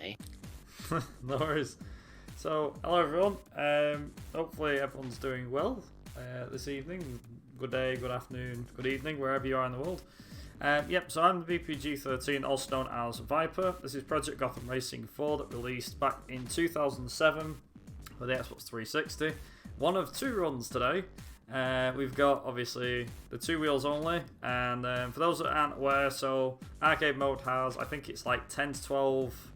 me. No worries. So, hello everyone. Hopefully everyone's doing well this evening. Good day, good afternoon, good evening, wherever you are in the world. So I'm the thebpg13, also known as Viper. This is Project Gotham Racing 4 that released back in 2007 for the Xbox 360. One of two runs today. We've got, obviously, the 2 wheels only, and for those that aren't aware, so arcade mode has, I think it's like 10 to 12,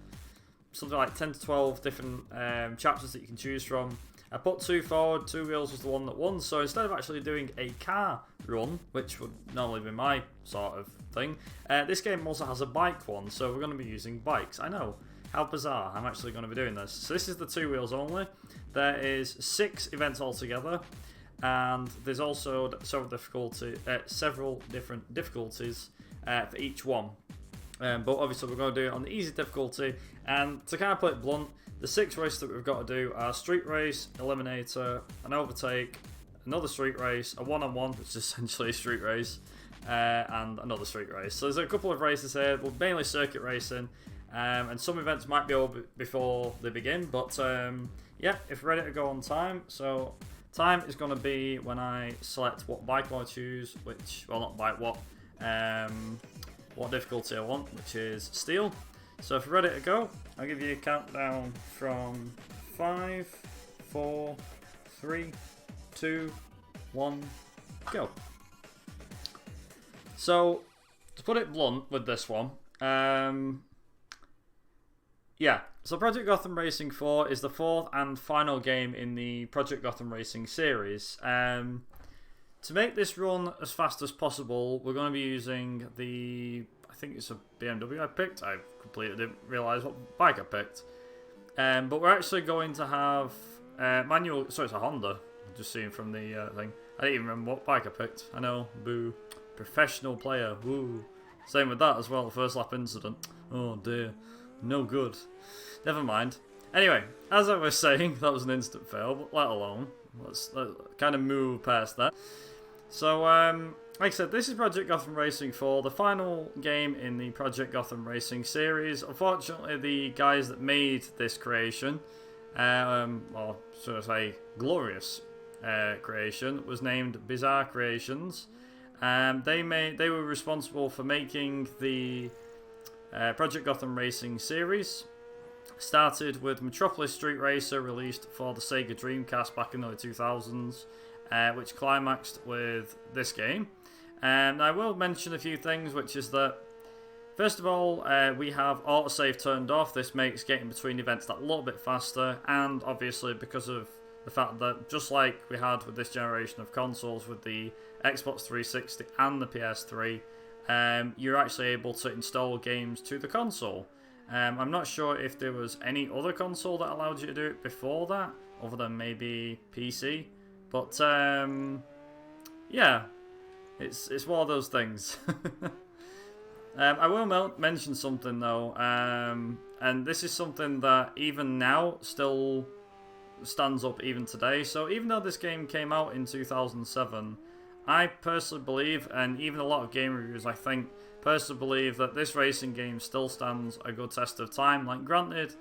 something like 10 to 12 different chapters that you can choose from. I put 2 forward, 2 wheels was the one that won, so instead of actually doing a car run, which would normally be my sort of thing, this game also has a bike one, so we're going to be using bikes. I know, how bizarre, I'm actually going to be doing this. So this is the 2 wheels only. There is 6 events altogether, and there's also several different difficulties for each one. But obviously we're going to do it on the easy difficulty, and to kind of put it blunt, the 6 races that we've got to do are street race, eliminator, an overtake, another street race, a one-on-one, which is essentially a street race, and another street race. So there's a couple of races here, well, mainly circuit racing, and some events might be over before they begin, but yeah, if we're ready to go on time, so time is going to be when I select what bike I want to choose, which, well, not bike, what difficulty I want, which is steel. So if we're ready to go, I'll give you a countdown from 5, 4, 3, 2, 1, go. So, to put it blunt with this one, yeah, so Project Gotham Racing 4 is the 4th and final game in the Project Gotham Racing series. To make this run as fast as possible, we're going to be using I think it's a BMW I picked. I completely didn't realise what bike I picked. But we're actually going to have manual, sorry, it's a Honda, just seeing from the thing. I didn't even remember what bike I picked. I know, boo. Professional player, woo. Same with that as well, the first lap incident. Oh dear, no good. Never mind. Anyway, as I was saying, that was an instant fail, but let alone. Let's kind of move past that. So, like I said, this is Project Gotham Racing 4, the final game in the Project Gotham Racing series. Unfortunately, the guys that made this creation, or should I say glorious creation, was named Bizarre Creations. They were responsible for making the Project Gotham Racing series. Started with Metropolis Street Racer, released for the Sega Dreamcast back in the early 2000s, which climaxed with this game. And I will mention a few things, which is that, first of all, we have autosave turned off. This makes getting between events that little bit faster, and obviously because of the fact that, just like we had with this generation of consoles with the Xbox 360 and the PS3, you're actually able to install games to the console. I'm not sure if there was any other console that allowed you to do it before that, other than maybe PC. But, yeah, it's one of those things. I will mention something, though, and this is something that even now still stands up even today. So even though this game came out in 2007, I personally believe, and even a lot of game reviewers, I think, personally believe that this racing game still stands a good test of time. Like, granted,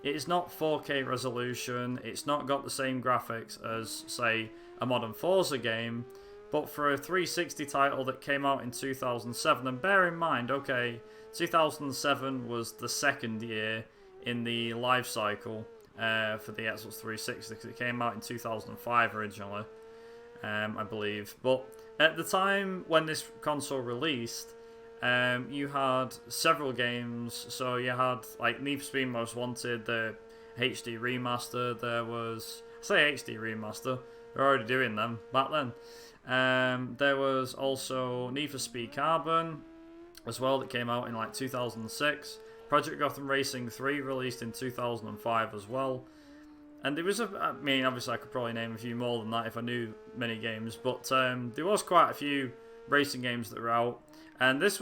it is not 4K resolution, it's not got the same graphics as, say, a modern Forza game, but for a 360 title that came out in 2007, and bear in mind, okay, 2007 was the second year in the life cycle for the Xbox 360, because it came out in 2005 originally, I believe. But at the time when this console released, you had several games. So you had like Need for Speed Most Wanted, the HD remaster. There was, I say HD remaster, they're already doing them back then. There was also Need for Speed Carbon as well, that came out in like 2006. Project Gotham Racing 3 released in 2005 as well. And there was I mean, obviously I could probably name a few more than that if I knew many games, but there was quite a few racing games that were out. And this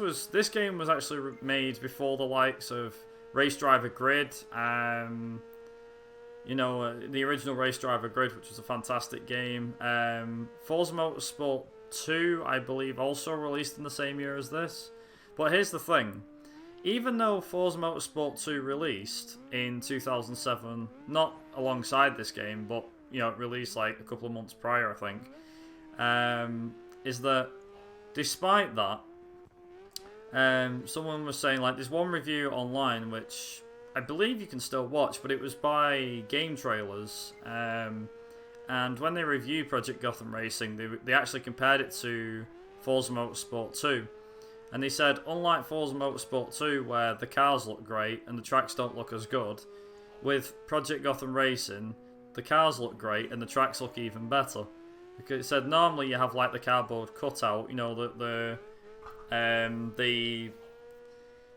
game was actually made before the likes of Race Driver Grid, you know, the original Race Driver Grid, which was a fantastic game. Forza Motorsport 2, I believe, also released in the same year as this. But here's the thing. even though Forza Motorsport 2 released in 2007, not alongside this game, but it released like a couple of months prior, I think, is that despite that, someone was saying, like, there's one review online which I believe you can still watch, but it was by Game Trailers, and when they reviewed Project Gotham Racing, they actually compared it to Forza Motorsport 2. And they said, unlike Forza Motorsport 2, where the cars look great and the tracks don't look as good, with Project Gotham Racing, the cars look great and the tracks look even better. Because it said normally you have like the cardboard cutout, the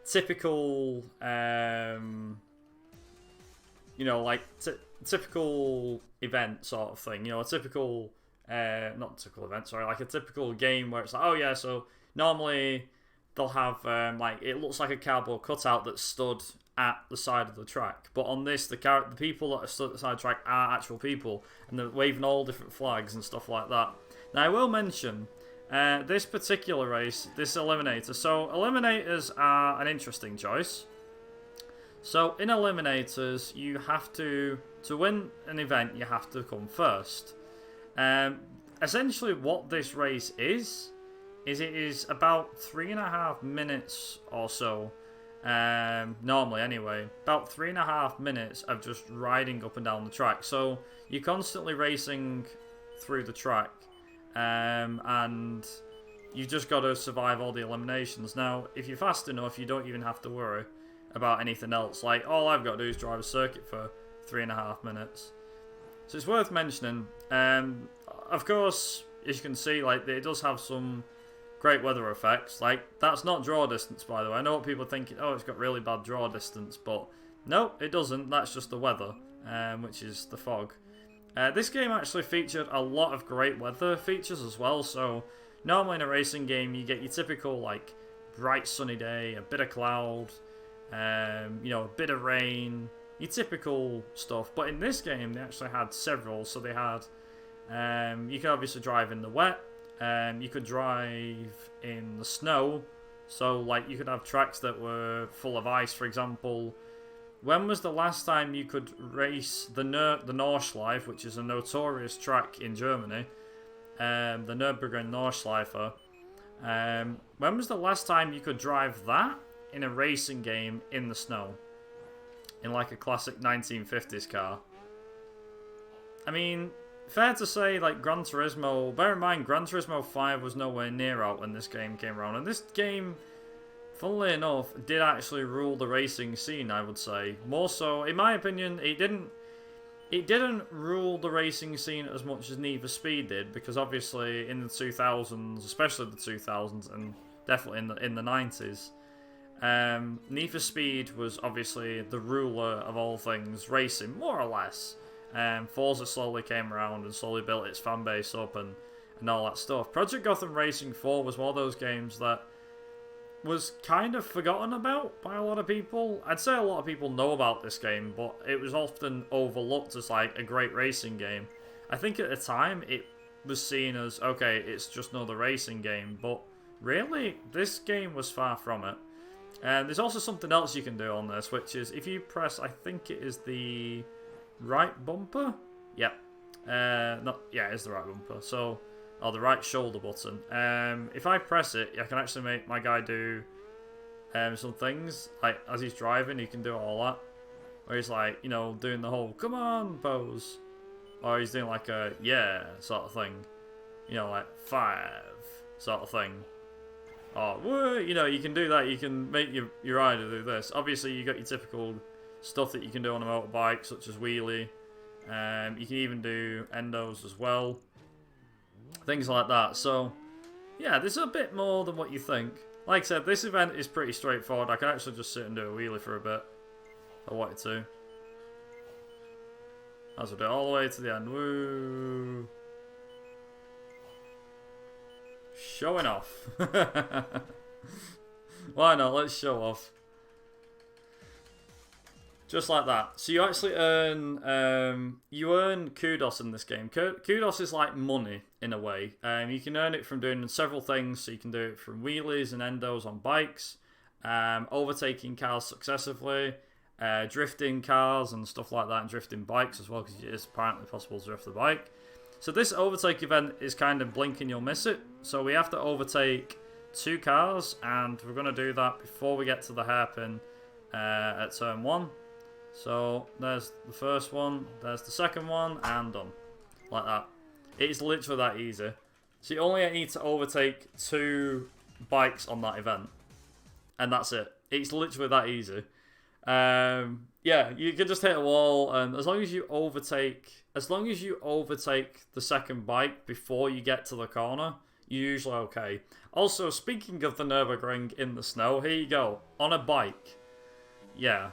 typical, typical event sort of thing. A typical, not typical event, sorry, like a typical game where it's like, oh yeah, so normally they'll have, it looks like a cardboard cutout that's stood at the side of the track. But on this, the people that are stood at the side of the track are actual people, and they're waving all different flags and stuff like that. Now, I will mention, this particular race, this Eliminator. So, Eliminators are an interesting choice. So, in Eliminators, you have to win an event, you have to come first. Essentially, what this race is it is about 3.5 minutes or so, normally anyway, about 3.5 minutes of just riding up and down the track. So you're constantly racing through the track, and you just got to survive all the eliminations. Now, if you're fast enough, you don't even have to worry about anything else. Like, all I've got to do is drive a circuit for 3.5 minutes. So it's worth mentioning. Of course, as you can see, like, it does have some great weather effects. Like, that's not draw distance, by the way. I know what people are thinking, oh, it's got really bad draw distance, but no, it doesn't. That's just the weather, which is the fog. This game actually featured a lot of great weather features as well. So normally in a racing game, you get your typical, like, bright sunny day, a bit of cloud, a bit of rain, your typical stuff. But in this game, they actually had several. So they had, you can obviously drive in the wet. You could drive in the snow, so like you could have tracks that were full of ice, for example. When was the last time you could race the Nordschleife, which is a notorious track in Germany, the Nürburgring Nordschleife? When was the last time you could drive that in a racing game in the snow, in like a classic 1950s car? I mean, fair to say, like, Gran Turismo, bear in mind, Gran Turismo 5 was nowhere near out when this game came around, and this game, funnily enough, did actually rule the racing scene, I would say. More so, in my opinion, it didn't rule the racing scene as much as Need for Speed did, because obviously in the 2000s, especially the 2000s, and definitely in the 90s, Need for Speed was obviously the ruler of all things racing, more or less. Forza slowly came around and slowly built its fan base up and all that stuff. Project Gotham Racing 4 was one of those games that was kind of forgotten about by a lot of people. I'd say a lot of people know about this game, but it was often overlooked as like a great racing game. I think at the time it was seen as, okay, it's just another racing game, but really, this game was far from it. And there's also something else you can do on this, which is if you press, I think it is the right bumper? Yep. It's the right bumper. So, the right shoulder button. If I press it, I can actually make my guy do some things. Like, as he's driving, he can do all that. Where he's like, doing the whole, come on, pose. Or he's doing like a, yeah, sort of thing. Like, 5, sort of thing. Or, woo, you can do that. You can make your rider do this. Obviously, you got your typical stuff that you can do on a motorbike, such as wheelie. You can even do endos as well. Things like that. So, yeah, there's a bit more than what you think. Like I said, this event is pretty straightforward. I can actually just sit and do a wheelie for a bit if I wanted to. As I do it all the way to the end. Woo! Showing off. Why not? Let's show off. Just like that. So you actually earn kudos in this game. Kudos is like money in a way. You can earn it from doing several things. So you can do it from wheelies and endos on bikes. overtaking cars successively, drifting cars and stuff like that, and drifting bikes as well, because it is apparently possible to drift the bike. So this overtake event is kind of blink and you'll miss it. So we have to overtake 2 cars, and we're going to do that before we get to the hairpin at turn 1. So there's the first one, there's the second one, and done. Like that. It's literally that easy. So you only need to overtake 2 bikes on that event. And that's it. It's literally that easy. Yeah, you can just hit a wall, and as long as you overtake the second bike before you get to the corner, you're usually okay. Also, speaking of the Nürburgring in the snow, here you go. On a bike. Yeah.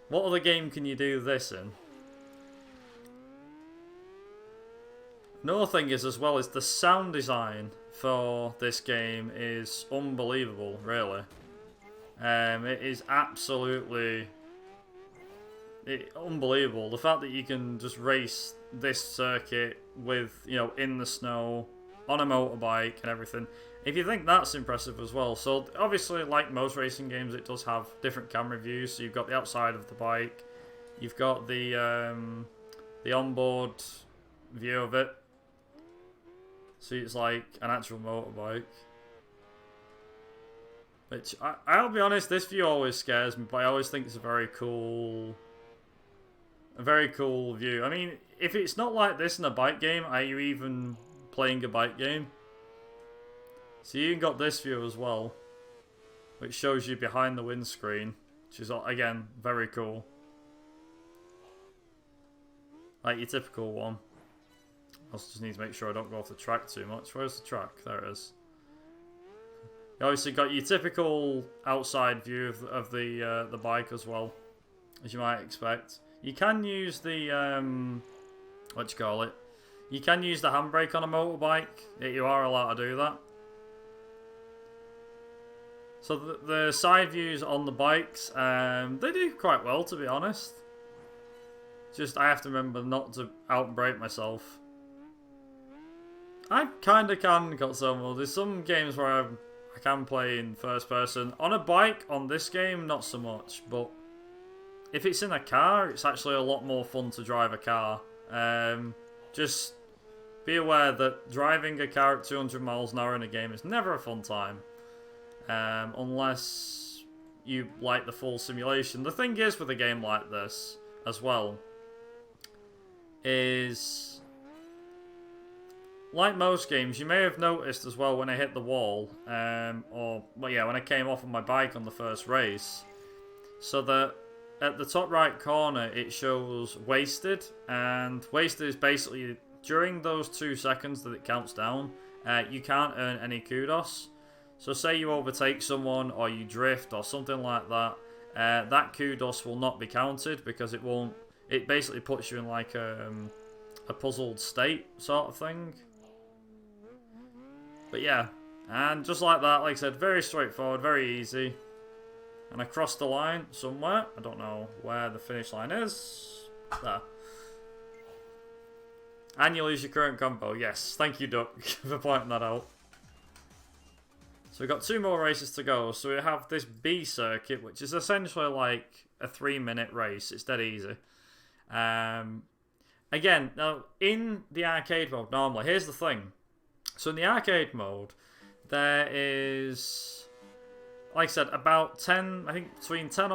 What other game can you do this in? Another thing is, as well, is the sound design for this game is unbelievable, really. It is absolutely unbelievable. The fact that you can just race this circuit with, you know, in the snow, on a motorbike and everything. If you think that's impressive as well. So obviously, like most racing games, it does have different camera views. So you've got the outside of the bike, you've got the onboard view of it. So it's like an actual motorbike. Which I'll be honest, this view always scares me, but I always think it's a very cool view. I mean, if it's not like this in a bike game, are you even playing a bike game? So you got this view as well, which shows you behind the windscreen, which is, again, very cool. Like your typical one. I also just need to make sure I don't go off the track too much. Where's the track? There it is. You obviously got your typical outside view of the bike as well, as you might expect. You can use the what you call it? You can use the handbrake on a motorbike. You are allowed to do that. So the side views on the bikes, they do quite well, to be honest. Just I have to remember not to outbrake myself. I kind of can got some. Well, there's some games where I can play in first person. On a bike, on this game, not so much. But if it's in a car, it's actually a lot more fun to drive a car. Just be aware that driving a car at 200 miles an hour in a game is never a fun time. Unless you like the full simulation. The thing is with a game like this, as well, is... like most games, you may have noticed as well when I hit the wall, well, yeah, when I came off of my bike on the first race, so that at the top right corner it shows wasted, and wasted is basically during those 2 seconds that it counts down, you can't earn any kudos. So say you overtake someone or you drift or something like that, that kudos will not be counted because it won't. It basically puts you in like a puzzled state sort of thing. But yeah, and just like that, like I said, very straightforward, very easy. And I crossed the line somewhere. I don't know where the finish line is. There. And you lose your current combo. Yes, thank you, Duck, for pointing that out. So we've got 2 more races to go. So we have this B circuit, which is essentially like a 3-minute race. It's dead easy. Again, now in the arcade mode, normally, here's the thing. So in the arcade mode, there is, like I said, about 10, I think between 10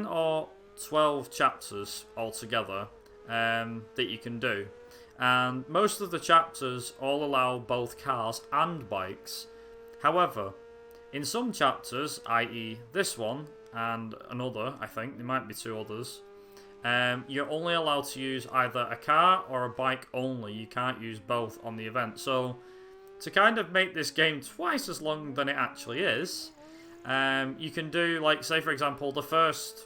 or 12 chapters altogether that you can do. And most of the chapters all allow both cars and bikes. However, in some chapters, i.e. this one and another, I think, there might be 2 others, you're only allowed to use either a car or a bike only. You can't use both on the event. So, to kind of make this game twice as long than it actually is, you can do, like, say for example, the first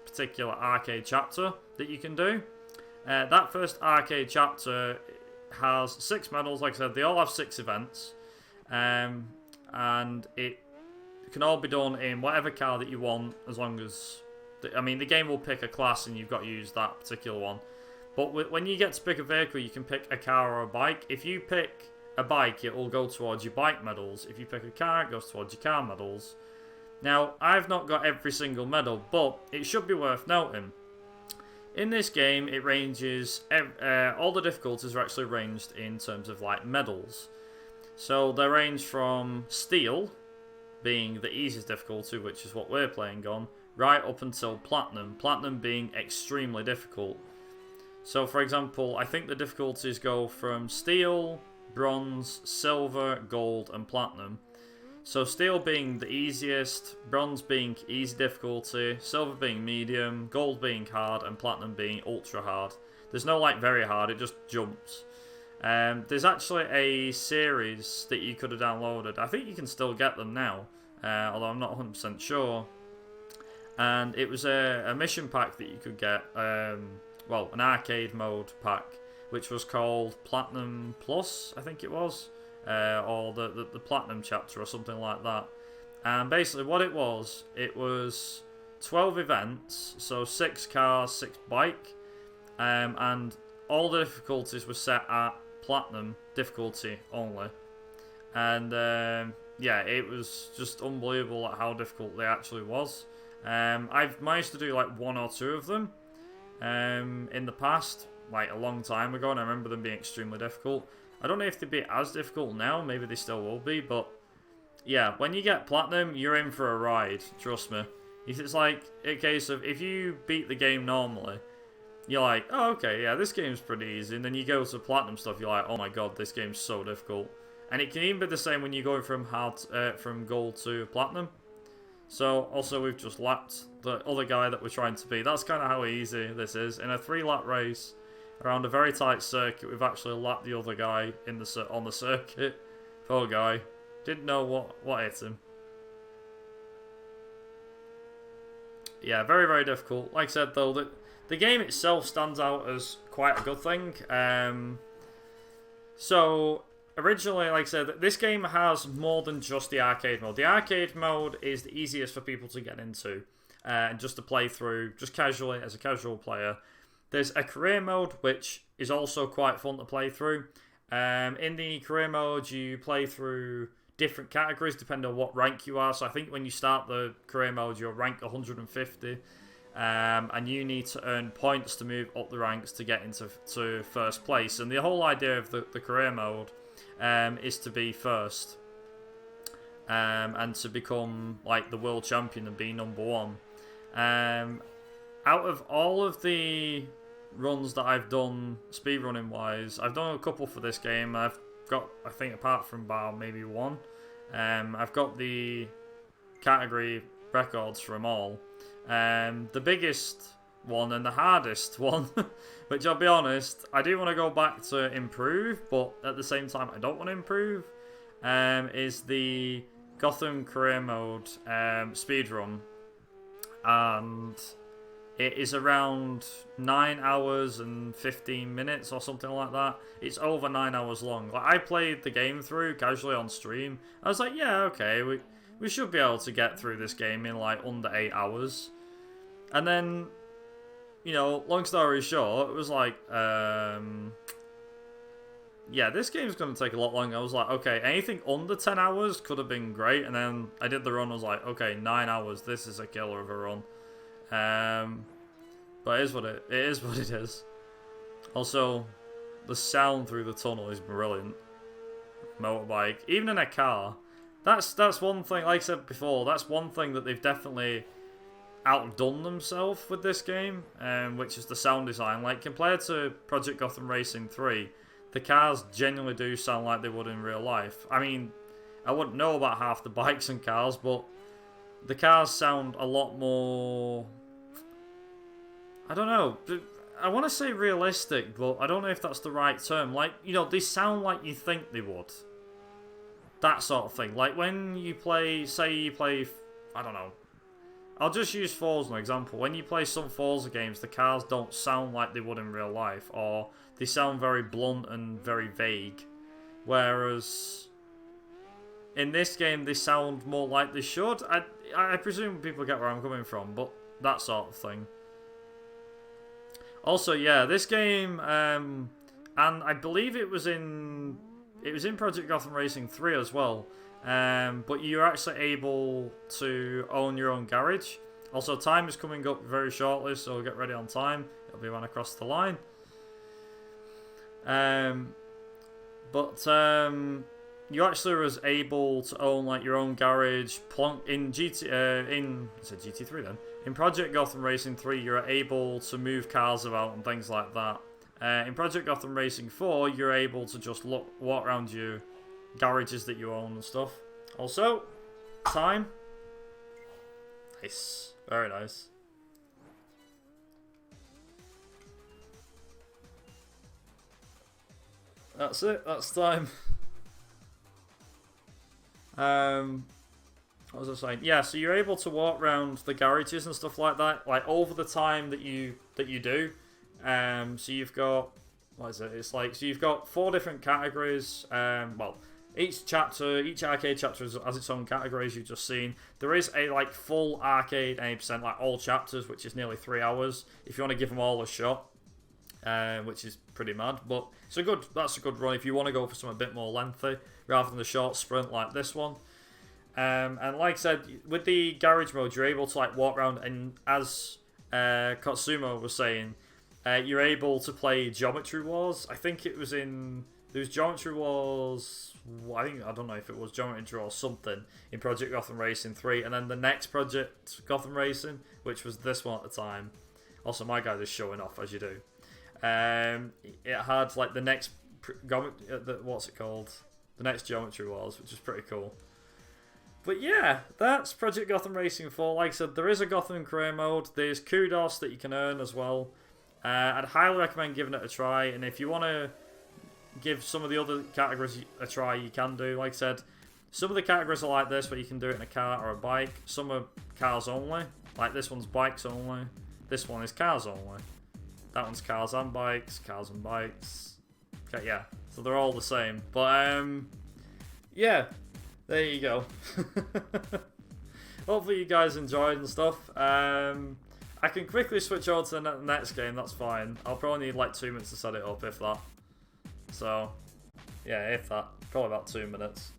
particular arcade chapter that you can do. That first arcade chapter has 6 medals. Like I said, they all have 6 events, and it can all be done in whatever car that you want, as long as, I mean, the game will pick a class and you've got to use that particular one. But when you get to pick a vehicle, you can pick a car or a bike. If you pick a bike, it will go towards your bike medals. If you pick a car, it goes towards your car medals. Now, I've not got every single medal, but it should be worth noting. In this game, it ranges, all the difficulties are actually ranged in terms of like medals. So they range from Steel, being the easiest difficulty, which is what we're playing on, right up until Platinum. Platinum being extremely difficult. So for example, I think the difficulties go from Steel, Bronze, Silver, Gold, and Platinum. So Steel being the easiest, Bronze being easy difficulty, Silver being medium, Gold being hard, and Platinum being ultra hard. There's no like very hard, it just jumps. There's actually a series that you could have downloaded. I think you can still get them now, although I'm not 100% sure. And it was a mission pack that you could get, well, an arcade mode pack, which was called Platinum Plus, I think it was. Or the Platinum chapter or something like that. And basically what it was 12 events, so 6 cars, 6 bike, and all the difficulties were set at Platinum difficulty only. And yeah, it was just unbelievable at how difficult they actually was. I've managed to do like 1 or 2 of them in the past, like a long time ago, and I remember them being extremely difficult. I don't know if they'd be as difficult now, maybe they still will be, but yeah, when you get Platinum, you're in for a ride, trust me. It's like a case of, if you beat the game normally, you're like, oh okay, yeah, this game's pretty easy, and then you go to Platinum stuff, you're like, oh my god, this game's so difficult. And it can even be the same when you go from from Gold to Platinum. So, also we've just lapped the other guy that we're trying to beat. That's kind of how easy this is. In a 3-lap race, around a very tight circuit, we've actually lapped the other guy on the circuit. Poor guy. Didn't know what hit him. Yeah, very, very difficult. Like I said, though, the game itself stands out as quite a good thing. So, originally, like I said, this game has more than just the arcade mode. The arcade mode is the easiest for people to get into. And just to play through, just casually, as a casual player. There's a career mode, which is also quite fun to play through. In the career mode, you play through different categories depending on what rank you are. So I think when you start the career mode, you're rank 150. And you need to earn points to move up the ranks to get into first place. And the whole idea of the career mode is to be first. And to become like the world champion and be number 1. Out of all of the runs that I've done speedrunning wise, I've done a couple for this game. I've got, I think apart from bar maybe 1, I've got the category records for them all. The biggest one and the hardest one, which I'll be honest, I do want to go back to improve, but at the same time I don't want to improve, is the Gotham career mode speedrun. And it is around 9 hours and 15 minutes or something like that. It's over 9 hours long. Like, I played the game through casually on stream. I was like, yeah, okay, we should be able to get through this game in like under 8 hours. And then, you know, long story short, it was like, yeah, this game's going to take a lot longer. I was like, okay, anything under 10 hours could have been great. And then I did the run, I was like, okay, 9 hours, this is a killer of a run. But it is what it is. Also, the sound through the tunnel is brilliant. Motorbike, even in a car. That's one thing, like I said before, that's one thing that they've definitely outdone themselves with this game, which is the sound design. Like, compared to Project Gotham Racing 3, the cars genuinely do sound like they would in real life. I mean, I wouldn't know about half the bikes and cars, but the cars sound a lot more, I don't know, I want to say realistic, but I don't know if that's the right term. Like, you know, they sound like you think they would. That sort of thing. Like, when you play, say you play, I don't know, I'll just use Forza as an example. When you play some Forza games, the cars don't sound like they would in real life, or they sound very blunt and very vague. Whereas in this game, they sound more like they should. I presume people get where I'm coming from, but that sort of thing. Also, yeah, this game, and I believe it was in it was in Project Gotham Racing 3 as well. But you're actually able to own your own garage. Also, time is coming up very shortly, so get ready on time. It'll be when I cross the line. You actually was able to own like your own garage in GT3 then. In Project Gotham Racing 3, you're able to move cars about and things like that. In Project Gotham Racing 4, you're able to just walk around your garages that you own and stuff. Also, time. Nice, very nice. That's it. That's time. What was I saying? Yeah, so you're able to walk around the garages and stuff like that, like over the time that you do. So you've got It's like so you've got 4 different categories. Each arcade chapter has its own categories. You've just seen there is a like full arcade 80%, like all chapters, which is nearly 3 hours. If you want to give them all a shot. Which is pretty mad, but that's a good run if you want to go for something a bit more lengthy rather than the short sprint like this one. And like I said, with the garage mode, you're able to like walk around, and as Kotsumo was saying, you're able to play Geometry Wars. I think there was Geometry Wars. I don't know if it was Geometry or something in Project Gotham Racing 3, and then the next Project Gotham Racing, which was this one at the time. Also, my guy is showing off as you do. It had like the next what's it called? The next Geometry Wars, which is pretty cool. But yeah, that's Project Gotham Racing 4. Like I said, there is a Gotham career mode. There's kudos that you can earn as well. I'd highly recommend giving it a try. And if you want to give some of the other categories a try, you can do. Like I said, some of the categories are like this, where you can do it in a car or a bike. Some are cars only. Like this one's bikes only. This one is cars only. That one's cars and bikes, Okay, yeah, so they're all the same. But, yeah, there you go. Hopefully you guys enjoyed and stuff. I can quickly switch over to the next game, that's fine. I'll probably need like 2 minutes to set it up, if that. So, yeah, if that. Probably about 2 minutes.